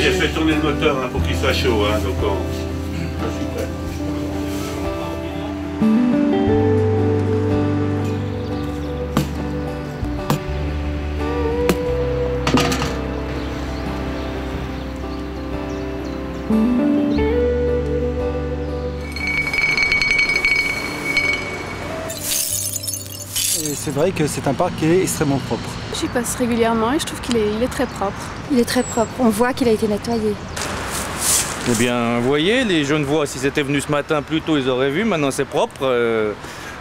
j'ai fait tourner le moteur hein, pour qu'il soit chaud. Hein, donc Et c'est vrai que c'est un parc qui est extrêmement propre. J'y passe régulièrement et je trouve qu'il est très propre. Il est très propre, on voit qu'il a été nettoyé. Eh bien, vous voyez, les Genevois, s'ils étaient venus ce matin plus tôt, ils auraient vu. Maintenant, c'est propre.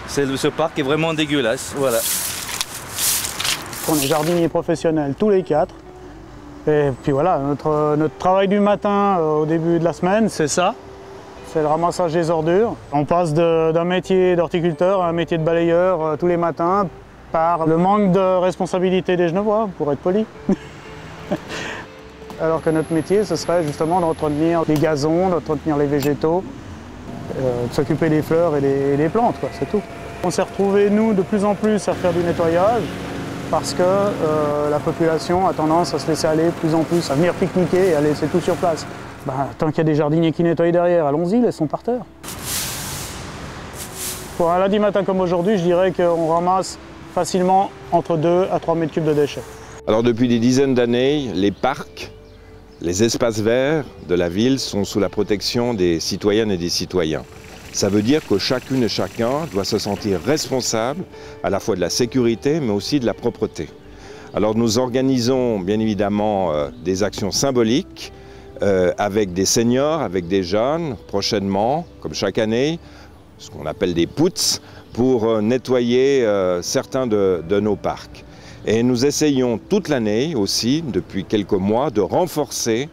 Ce parc est vraiment dégueulasse. Voilà. On est jardiniers professionnels tous les quatre. Et puis voilà, notre travail du matin au début de la semaine, c'est ça. C'est le ramassage des ordures. On passe d'un métier d'horticulteur à un métier de balayeur tous les matins par le manque de responsabilité des Genevois, pour être poli. Alors que notre métier, ce serait justement d'entretenir les gazons, d'entretenir les végétaux, de s'occuper des fleurs et des plantes, c'est tout. On s'est retrouvés, nous, de plus en plus à faire du nettoyage parce que la population a tendance à se laisser aller de plus en plus, à venir pique-niquer et à laisser tout sur place. Tant qu'il y a des jardiniers qui nettoient derrière, allons-y, laissons par terre. Pour un lundi matin comme aujourd'hui, je dirais qu'on ramasse facilement entre 2 à 3 mètres cubes de déchets. Alors depuis des dizaines d'années, les parcs, les espaces verts de la ville sont sous la protection des citoyennes et des citoyens. Ça veut dire que chacune et chacun doit se sentir responsable à la fois de la sécurité mais aussi de la propreté. Alors nous organisons bien évidemment des actions symboliques avec des seniors, avec des jeunes, prochainement, comme chaque année, ce qu'on appelle des puts, pour nettoyer certains de nos parcs. Et nous essayons toute l'année aussi, depuis quelques mois, de renforcer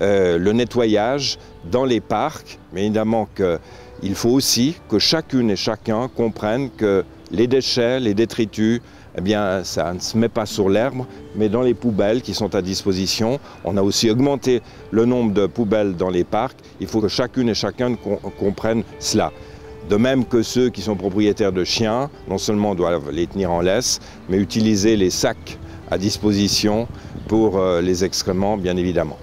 le nettoyage dans les parcs. Mais évidemment qu'il faut aussi que chacune et chacun comprenne que les déchets, les détritus, eh bien, ça ne se met pas sur l'herbe, mais dans les poubelles qui sont à disposition. On a aussi augmenté le nombre de poubelles dans les parcs. Il faut que chacune et chacun comprenne cela. De même que ceux qui sont propriétaires de chiens, non seulement doivent les tenir en laisse, mais utiliser les sacs à disposition pour les excréments, bien évidemment.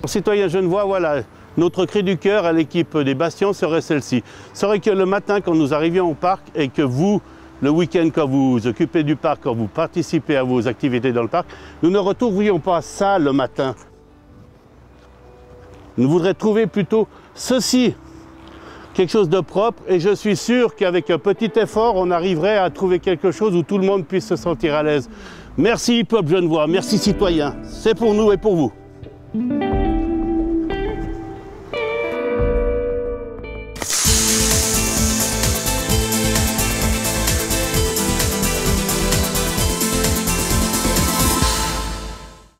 Citoyens genevois, voilà, notre cri du cœur à l'équipe des Bastions serait celle-ci. Serait que le matin, quand nous arrivions au parc et que vous, le week-end, quand vous vous occupez du parc, quand vous participez à vos activités dans le parc, nous ne retrouvions pas ça le matin. Nous voudrions trouver plutôt ceci, quelque chose de propre, et je suis sûr qu'avec un petit effort, on arriverait à trouver quelque chose où tout le monde puisse se sentir à l'aise. Merci peuple genevois, merci citoyens, c'est pour nous et pour vous.